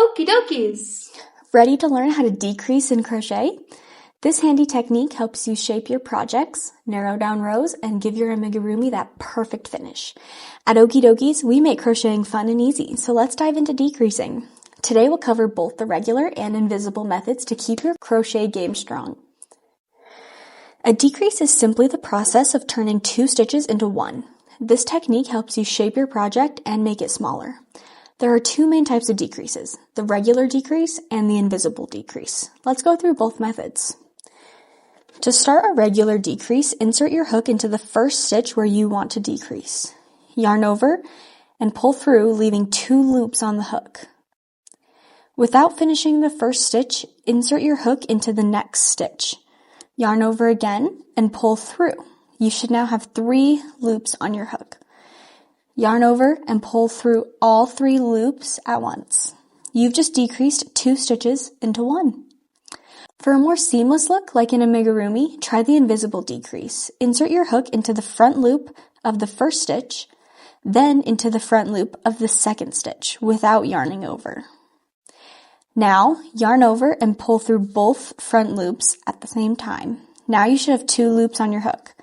Okey Dokeys! Ready to learn how to decrease in crochet? This handy technique helps you shape your projects, narrow down rows, and give your amigurumi that perfect finish. At Okey Dokeys, we make crocheting fun and easy, so let's dive into decreasing. Today we'll cover both the regular and invisible methods to keep your crochet game strong. A decrease is simply the process of turning 2 stitches into 1. This technique helps you shape your project and make it smaller. There are 2 main types of decreases, the regular decrease and the invisible decrease. Let's go through both methods. To start a regular decrease, insert your hook into the first stitch where you want to decrease. Yarn over and pull through, leaving 2 loops on the hook. Without finishing the first stitch, insert your hook into the next stitch. Yarn over again and pull through. You should now have 3 loops on your hook. Yarn over and pull through all 3 loops at once. You've just decreased 2 stitches into 1. For a more seamless look, like an amigurumi, try the invisible decrease. Insert your hook into the front loop of the first stitch, then into the front loop of the second stitch without yarning over. Now, yarn over and pull through both front loops at the same time. Now you should have 2 loops on your hook.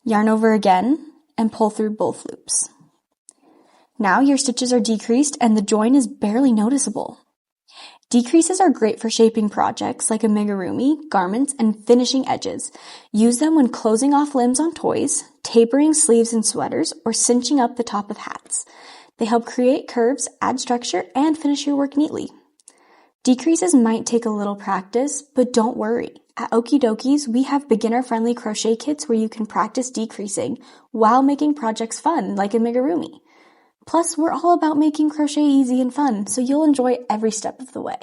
Yarn over again and pull through both loops. Now your stitches are decreased and the join is barely noticeable. Decreases are great for shaping projects like amigurumi, garments, and finishing edges. Use them when closing off limbs on toys, tapering sleeves in sweaters, or cinching up the top of hats. They help create curves, add structure, and finish your work neatly. Decreases might take a little practice, but don't worry. At Okey Dokeys, we have beginner-friendly crochet kits where you can practice decreasing while making projects fun, like amigurumi. Plus, we're all about making crochet easy and fun, so you'll enjoy every step of the way.